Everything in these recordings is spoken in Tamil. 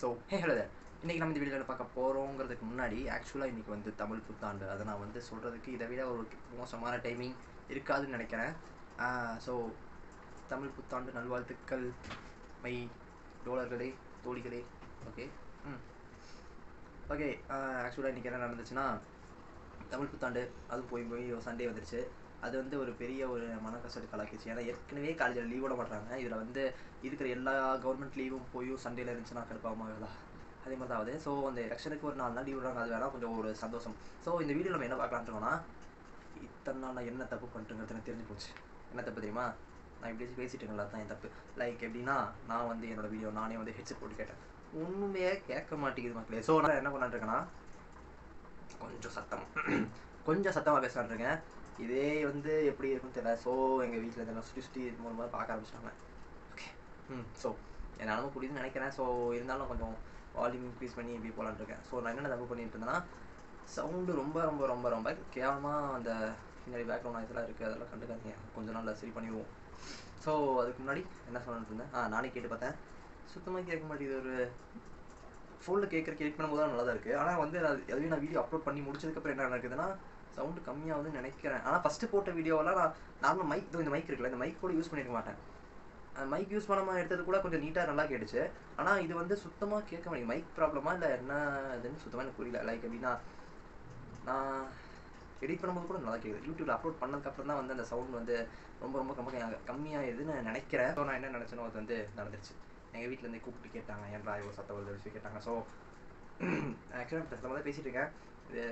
ஸோ ஹலோ தேர். இன்றைக்கி நம்ம இந்த வீடியோவில் பார்க்க போகிறோங்கிறதுக்கு முன்னாடி ஆக்சுவலாக இன்றைக்கி வந்து தமிழ் புத்தாண்டு. அதை நான் வந்து சொல்கிறதுக்கு இதை விட ஒரு மோசமான டைமிங் இருக்காதுன்னு நினைக்கிறேன். ஸோ தமிழ் புத்தாண்டு நல்வாழ்த்துக்கள் மை டோலர்களே, தோழிகளே. ஓகே ஓகே ஆக்சுவலாக இன்றைக்கி என்ன நடந்துச்சுன்னா, தமிழ் புத்தாண்டு அதுவும் போய் சண்டே வந்துருச்சு. அது வந்து ஒரு பெரிய ஒரு மனக்கஷ்டத்துக்கு ஆளாக்கிடுச்சு. ஏன்னா ஏற்கனவே காலேஜில் லீவ் விட மாட்டாங்க. இதில் வந்து இருக்கிற எல்லா கவர்மெண்ட் லீவும் போய் சண்டேல இருந்துச்சுன்னா கடுப்பாகுதா, அதே மாதிரி தான் ஆகுது. ஸோ அந்த எலெக்ஷனுக்கு ஒரு 4 நாள் லீவ் விடுறாங்க, அது வேணால் கொஞ்சம் ஒரு சந்தோஷம். ஸோ இந்த வீடியோ நம்ம என்ன பார்க்கலான்ட்டுருக்கோன்னா, இத்தனை நாள் நான் என்ன தப்பு பண்ணிட்டுங்கிறது எனக்கு தெரிஞ்சு போச்சு. என்ன தப்பு தெரியுமா? நான் இப்படி பேசிட்டு இருக்கேன்ல, தான் என் தப்பு. லைக் எப்படின்னா, நான் வந்து என்னோடய வீடியோ நானே வந்து ஹெட்செட் போட்டு கேட்டேன், ஒன்றுமே கேட்க மாட்டேங்குது மக்களே. ஸோ நான் என்ன பண்ணான்ட்ருக்கேன்னா, கொஞ்சம் சத்தமாக பேசலான் இருக்கேன். இதே வந்து எப்படி இருக்குன்னு தெரியல. ஸோ எங்கள் வீட்டில் இதெல்லாம் சுற்றி மூலமாக பார்க்க ஆரம்பிச்சிட்டாங்க. ஓகே ஸோ என்னாலும் புரியுதுன்னு நினைக்கிறேன். ஸோ இருந்தாலும் கொஞ்சம் வால்யூம் இன்க்ரீஸ் பண்ணி இப்படி போகலான்னு இருக்கேன். ஸோ நான் என்னென்ன தப்பு பண்ணிட்டு இருந்தேன்னா, சவுண்டு ரொம்ப ரொம்ப ரொம்ப ரொம்ப கேவலமாக அந்த பின்னாடி பேக்ரவுண்ட் நாய்ஸ்லாம் இருக்குது, அதெல்லாம் கண்டுக்காதீங்க. கொஞ்சம் நாள் சரி பண்ணிடுவோம். ஸோ அதுக்கு முன்னாடி என்ன சொல்லிட்டு இருந்தேன், நானே கேட்டு பார்த்தேன், சுத்தமாக கேட்க மாட்டேங்குது. ஒரு ஃபோனில் கேட்க பண்ணும்போது தான் நல்லா தான் இருக்குது. ஆனால் வந்து அதுவே நான் வீடியோ அப்லோட் பண்ணி முடிச்சதுக்கப்புறம் என்ன நடக்குதுன்னா, சவுண்டு கம்மியாகுதுன்னு நினைக்கிறேன். ஆனால் ஃபஸ்ட்டு போட்ட வீடியோவெல்லாம் நான் நார்மல் மைக், இந்த மைக் இருக்குல்ல, இந்த மைக் கூட யூஸ் பண்ணியிருக்க மாட்டேன். அந்த மைக் யூஸ் பண்ணாமல் எடுத்தது கூட கொஞ்சம் நீட்டாக நல்லா கேட்டுச்சு. ஆனால் இது வந்து சுத்தமாக கேட்க மாட்டேங்குது. மைக் ப்ராப்ளமா இல்லை என்ன இதுன்னு சுத்தமாக எனக்கு புரியல. லைக் எப்படின்னா, நான் எடிட் பண்ணும்போது கூட நல்லா கேட்குது. யூடியூப்பில் அப்லோட் பண்ணதுக்கப்புறம் தான் வந்து அந்த சவுண்ட் வந்து ரொம்ப ரொம்ப கம்மியாகிடுதுன்னு நினைக்கிறேன். ஸோ நான் என்ன நினச்சேனோ அது வந்து நடந்துருச்சு. எங்கள் வீட்டிலேருந்து கூப்பிட்டு கேட்டாங்க, ஏன்டா இவ்வளோ சத்தம் வருது சொல்லி கேட்டாங்க. ஸோ ஆக்சுவலாக சத்தமாக தான் பேசிகிட்டு இருக்கேன். இது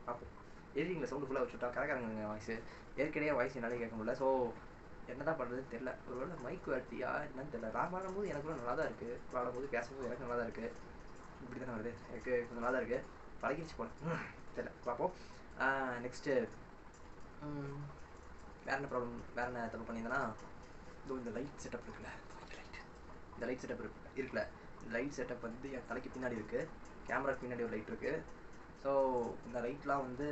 பார்ப்போம். எடிட்டிங்கில் சவுண்டு ஃபுல்லாக வச்சுட்டா கரக்காரங்க வாய்ஸ், ஏற்கனவே வாய்ஸ் என்னாலே கேட்க முடியல. ஸோ என்ன தான் பண்ணுறதுன்னு தெரில. ஒரு வேளை மைக் வெட்டியா என்னன்னு தெரியல. நான் பாடும்போது எனக்கு கூட நல்லா தான் இருக்குது, பாடும்போது பேசும்போது எனக்கு நல்லா தான் இருக்குது. இப்படி தானே வருது, எனக்கு கொஞ்சம் நல்லா தான் இருக்குது, பழகிடுச்சு போல தெரியல. பார்ப்போம். நெக்ஸ்ட்டு வேறு என்ன ப்ராப்ளம், வேறு என்ன தப்பு பண்ணியிருந்தேன்னா, இந்த லைட் செட்டப் இருக்குல்ல, இந்த லைட் செட்டப் இருக்குல்ல, லைட் செட்டப் வந்து என் தலைக்கு பின்னாடி இருக்குது, கேமராக்கு பின்னாடி ஒரு லைட் இருக்குது. ஸோ இந்த லைட்லாம் வந்து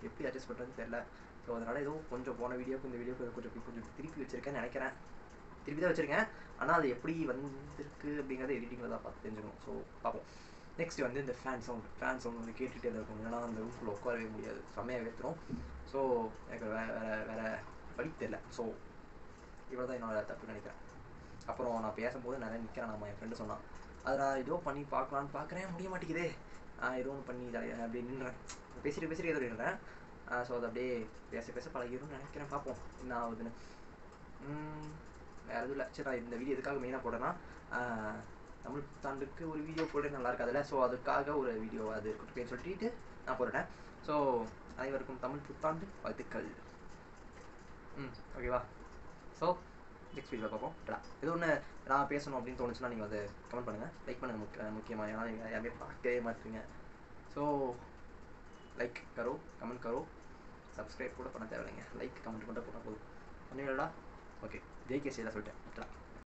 எப்படி அட்ஜஸ்ட் பண்ணுறதுன்னு தெரில. ஸோ அதனால் ஏதோ கொஞ்சம் போன வீடியோக்கு இந்த வீடியோக்கு கொஞ்சம் திருப்பி வச்சுருக்கேன்னு நினைக்கிறேன். திருப்பி தான் வச்சுருக்கேன், ஆனால் அது எப்படி வந்திருக்கு அப்படிங்கிறத எடிட்டிங்கில் தான் பார்த்து தெரிஞ்சுக்கணும். ஸோ பார்ப்போம். நெக்ஸ்ட் வந்து இந்த ஃபேன் சவுண்ட் வந்து கேட்டுகிட்டே தான் இருக்கும். ஏன்னா அந்த ரூம்குள்ளே உட்காரவே முடியாது, செம்மையாக வைத்துரும். ஸோ எனக்கு வேறு வழி தெரில. ஸோ இவ்வளோ தான் என்னோட தப்பு நினைக்கிறேன். அப்புறம் நான் பேசும்போது நிறைய நிற்கிறேன். நம்ம என் ஃப்ரெண்டு சொன்னான், அதை நான் ஏதோ பண்ணி பார்க்கலான்னு பார்க்குறேன், முடிய மாட்டேங்குதே. ஏதோ ஒன்று பண்ணி அப்படியே நின்றேன், பேசிட்டு ஏதோ நின்றேன். ஸோ அதை அப்படியே பேச பழகிடும்னு நினைக்கிறேன். பார்ப்போம் என்ன ஆகுதுன்னு. வேறு எதுவும் இல்லை. சரி, நான் இந்த வீடியோ எதுக்காக மெயினாக போட்டேன்னா, தமிழ் புத்தாண்டுக்கு ஒரு வீடியோ போட்டு நல்லா இருக்காதுல்ல. ஸோ அதுக்காக ஒரு வீடியோ அது இருக்கட்டும் சொல்லிட்டு நான் போட்டுட்டேன். ஸோ அனைவருக்கும் தமிழ் புத்தாண்டு வாழ்த்துக்கள். ஓகேவா? ஸோ நெக்ஸ்ட் வீடியோவில் பார்ப்போம். இது ஒன்று நான் பேசணும் அப்படின்னு தோணுச்சுன்னா நீங்கள் அதை கமெண்ட் பண்ணுங்கள், லைக் பண்ணுங்கள் முக்கியமாக. ஏன்னா நீங்கள் யாருமே பார்க்கவே மாட்டீங்க. ஸோ லைக் கரோ, கமெண்ட் கரோ, சப்ஸ்கிரைப் கூட பண்ண தேவையில்லைங்க. லைக் கமெண்ட் மட்டும் போட்டால் போதும். பண்ணுவீங்களா? ஓகே, ஜெய்கே செய்யலாம் சொல்லிட்டேன்.